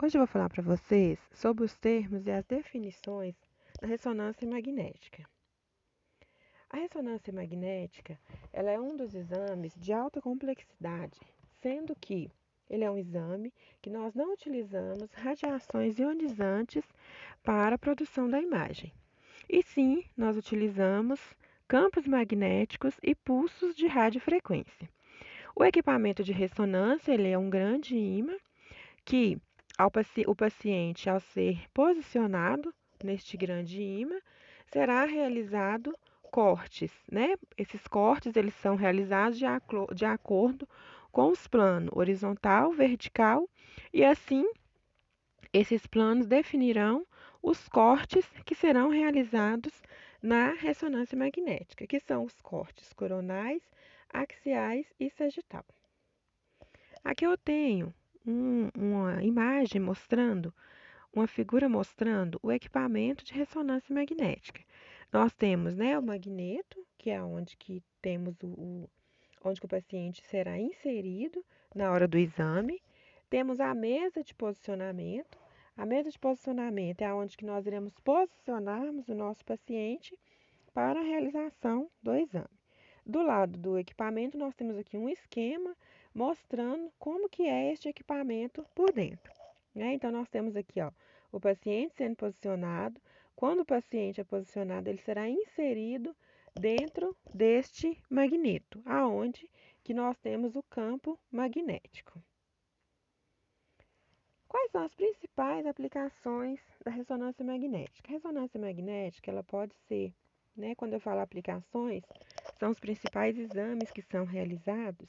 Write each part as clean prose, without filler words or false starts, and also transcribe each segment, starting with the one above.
Hoje eu vou falar para vocês sobre os termos e as definições da ressonância magnética. A ressonância magnética, ela é um dos exames de alta complexidade, sendo que ele é um exame que nós não utilizamos radiações ionizantes para a produção da imagem. E sim, nós utilizamos campos magnéticos e pulsos de radiofrequência. O equipamento de ressonância, ele é um grande ímã que o paciente, ao ser posicionado neste grande ímã, será realizado cortes, né? Esses cortes eles são realizados de acordo com os planos horizontal, vertical, e assim esses planos definirão os cortes que serão realizados na ressonância magnética, que são os cortes coronais, axiais e sagital. Aqui eu tenho uma imagem mostrando, uma figura mostrando o equipamento de ressonância magnética. Nós temos, né, o magneto, que é onde que temos onde que o paciente será inserido na hora do exame. Temos a mesa de posicionamento. A mesa de posicionamento é onde que nós iremos posicionarmos o nosso paciente para a realização do exame. Do lado do equipamento, nós temos aqui um esquema mostrando como que é este equipamento por dentro, né? Então, nós temos aqui, ó, o paciente sendo posicionado. Quando o paciente é posicionado, ele será inserido dentro deste magneto, aonde que nós temos o campo magnético. Quais são as principais aplicações da ressonância magnética? A ressonância magnética, ela pode ser, né, quando eu falo aplicações, são os principais exames que são realizados.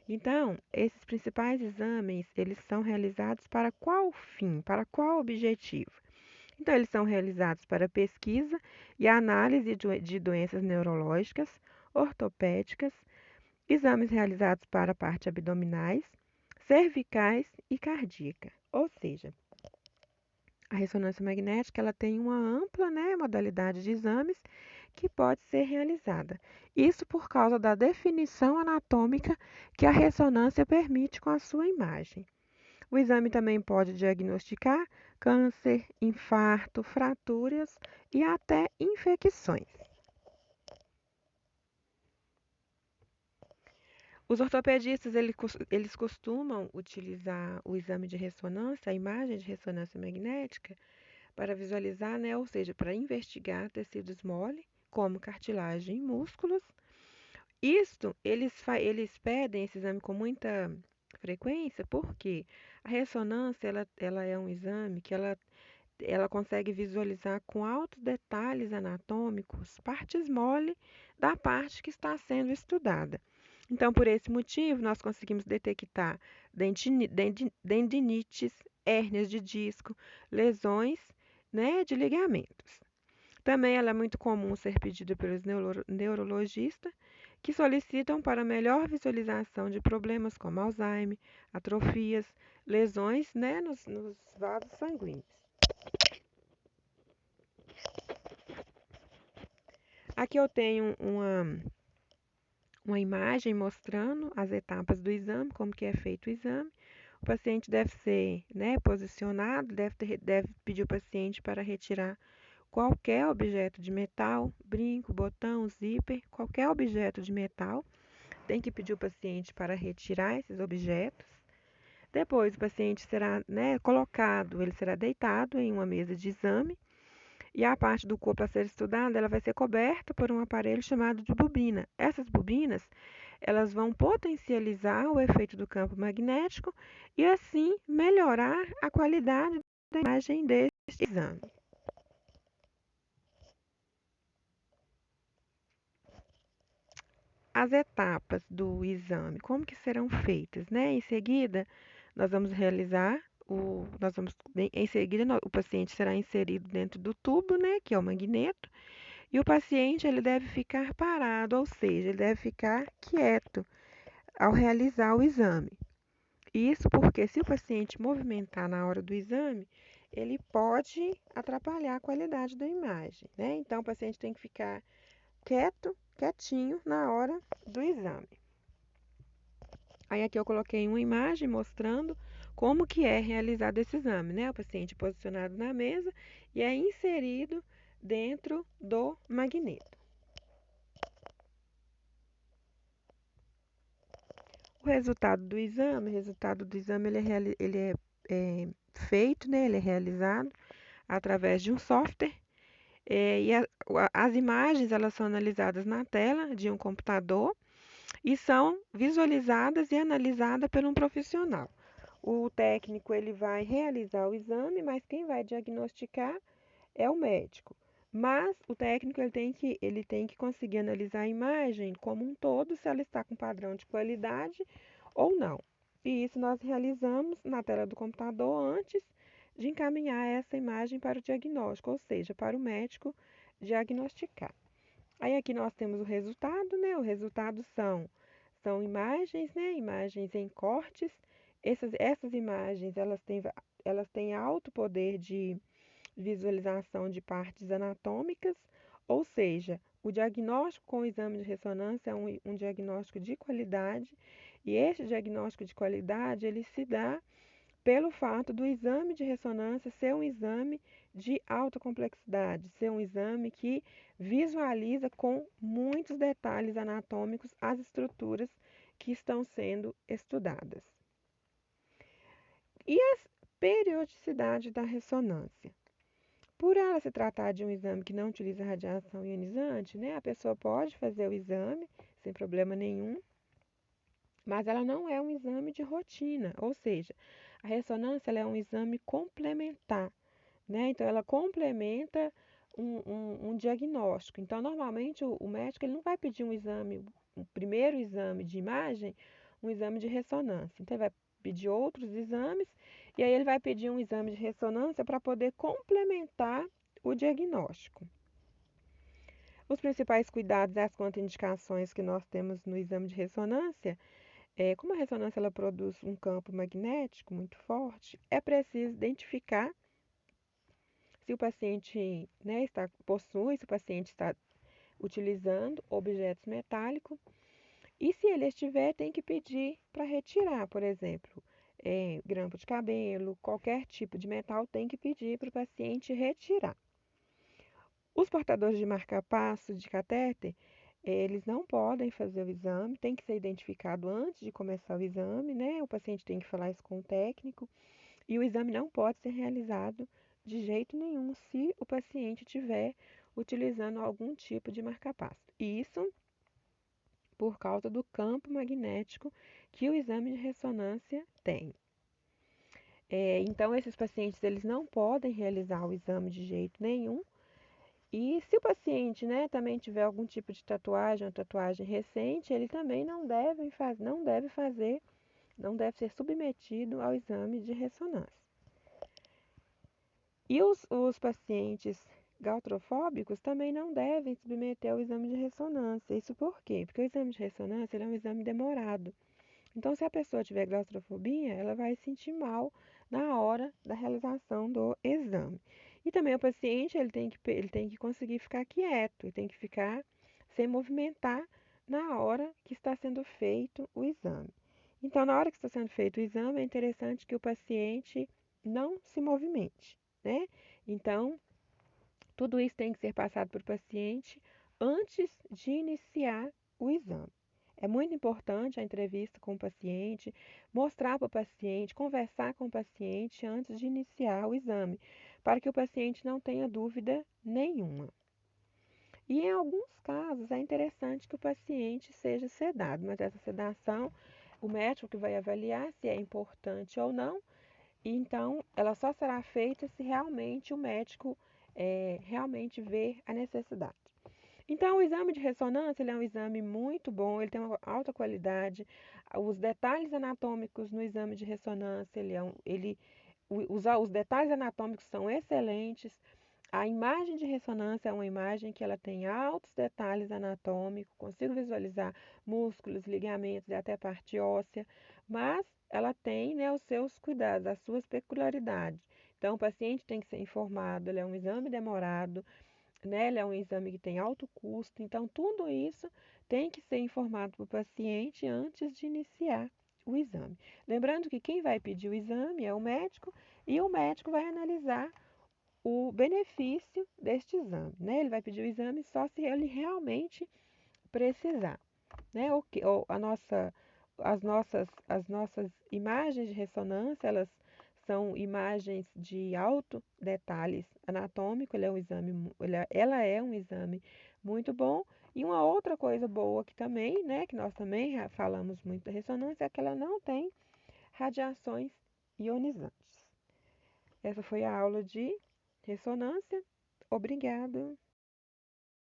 Então, esses principais exames, eles são realizados para qual fim, para qual objetivo? Então, eles são realizados para pesquisa e análise de doenças neurológicas, ortopédicas, exames realizados para a parte abdominais, cervicais e cardíaca. Ou seja, a ressonância magnética ela tem uma ampla, né, modalidade de exames que pode ser realizada. Isso por causa da definição anatômica que a ressonância permite com a sua imagem. O exame também pode diagnosticar câncer, infarto, fraturas e até infecções. Os ortopedistas eles costumam utilizar o exame de ressonância, a imagem de ressonância magnética, para visualizar, né, ou seja, para investigar tecidos mole, como cartilagem e músculos. Isto, eles pedem esse exame com muita frequência, porque a ressonância ela é um exame que ela consegue visualizar com altos detalhes anatômicos partes mole da parte que está sendo estudada. Então, por esse motivo, nós conseguimos detectar tendinites, hérnias de disco, lesões, né, de ligamentos. Também ela é muito comum ser pedida pelos neurologistas, que solicitam para melhor visualização de problemas como Alzheimer, atrofias, lesões, né, nos vasos sanguíneos. Aqui eu tenho uma imagem mostrando as etapas do exame, como que é feito o exame. O paciente deve ser, né, posicionado, deve pedir o paciente para retirar qualquer objeto de metal, brinco, botão, zíper, qualquer objeto de metal. Tem que pedir o paciente para retirar esses objetos. Depois o paciente será, né, colocado, ele será deitado em uma mesa de exame e a parte do corpo a ser estudada, ela vai ser coberta por um aparelho chamado de bobina. Essas bobinas, elas vão potencializar o efeito do campo magnético e assim melhorar a qualidade da imagem deste exame. As etapas do exame, como que serão feitas, né? Em seguida, nós vamos realizar em seguida, o paciente será inserido dentro do tubo, né, que é o magneto, e o paciente ele deve ficar parado, ou seja, ele deve ficar quieto ao realizar o exame. Isso porque se o paciente movimentar na hora do exame, ele pode atrapalhar a qualidade da imagem, né? Então, o paciente tem que ficar quietinho na hora do exame. Aí aqui eu coloquei uma imagem mostrando como que é realizado esse exame, né? O paciente é posicionado na mesa e é inserido dentro do magneto. O resultado do exame ele é feito, né? Ele é realizado através de um software e as imagens elas são analisadas na tela de um computador e são visualizadas e analisadas por um profissional. O técnico ele vai realizar o exame, mas quem vai diagnosticar é o médico. Mas o técnico ele tem que conseguir analisar a imagem como um todo, se ela está com padrão de qualidade ou não. E isso nós realizamos na tela do computador antes de encaminhar essa imagem para o diagnóstico, ou seja, para o médico diagnosticar. Aí aqui nós temos o resultado, né? O resultado são imagens, né? Imagens em cortes. Essas imagens elas têm alto poder de visualização de partes anatômicas, ou seja, o diagnóstico com o exame de ressonância é um diagnóstico de qualidade, e este diagnóstico de qualidade ele se dá pelo fato do exame de ressonância ser um exame de alta complexidade, ser um exame que visualiza com muitos detalhes anatômicos as estruturas que estão sendo estudadas. E a periodicidade da ressonância? Por ela se tratar de um exame que não utiliza radiação ionizante, né, a pessoa pode fazer o exame sem problema nenhum, mas ela não é um exame de rotina, ou seja, a ressonância ela é um exame complementar, né? Então, ela complementa um diagnóstico. Então, normalmente, o médico ele não vai pedir um exame, o primeiro exame de imagem, um exame de ressonância. Então, ele vai pedir outros exames e aí ele vai pedir um exame de ressonância para poder complementar o diagnóstico. Os principais cuidados e as contraindicações que nós temos no exame de ressonância como a ressonância ela produz um campo magnético muito forte, é preciso identificar se o paciente né, se o paciente está utilizando objetos metálicos e se ele estiver, tem que pedir para retirar, por exemplo, grampo de cabelo, qualquer tipo de metal tem que pedir para o paciente retirar. Os portadores de marca-passo de catéter, eles não podem fazer o exame, tem que ser identificado antes de começar o exame, né? O paciente tem que falar isso com o técnico e o exame não pode ser realizado de jeito nenhum se o paciente estiver utilizando algum tipo de marca-passo. Isso por causa do campo magnético que o exame de ressonância tem. Então, esses pacientes eles não podem realizar o exame de jeito nenhum. E se o paciente, né, também tiver algum tipo de tatuagem, uma tatuagem recente, ele também não deve ser submetido ao exame de ressonância. E os pacientes gautrofóbicos também não devem submeter ao exame de ressonância. Isso por quê? Porque o exame de ressonância é um exame demorado. Então, se a pessoa tiver claustrofobia, ela vai sentir mal na hora da realização do exame. E também o paciente ele tem que conseguir ficar quieto, ele tem que ficar sem movimentar na hora que está sendo feito o exame. Então, na hora que está sendo feito o exame, é interessante que o paciente não se movimente, né? Então, tudo isso tem que ser passado para o paciente antes de iniciar o exame. É muito importante a entrevista com o paciente, mostrar para o paciente, conversar com o paciente antes de iniciar o exame, para que o paciente não tenha dúvida nenhuma. E em alguns casos é interessante que o paciente seja sedado, mas essa sedação, o médico que vai avaliar se é importante ou não, e então ela só será feita se realmente o médico realmente ver a necessidade. Então, o exame de ressonância ele é um exame muito bom, ele tem uma alta qualidade. Os detalhes anatômicos no exame de ressonância, os detalhes anatômicos são excelentes. A imagem de ressonância é uma imagem que ela tem altos detalhes anatômicos, consigo visualizar músculos, ligamentos e até parte óssea, mas ela tem né, os seus cuidados, as suas peculiaridades. Então, o paciente tem que ser informado, ele é um exame demorado, né? Ele é um exame que tem alto custo, então tudo isso tem que ser informado para o paciente antes de iniciar o exame. Lembrando que quem vai pedir o exame é o médico e o médico vai analisar o benefício deste exame, né? Ele vai pedir o exame só se ele realmente precisar, né? As nossas imagens de ressonância, elas são imagens de alto detalhes anatômico, ela é um exame muito bom. E uma outra coisa boa que também, né, que nós também falamos muito da ressonância, é que ela não tem radiações ionizantes. Essa foi a aula de ressonância. Obrigada.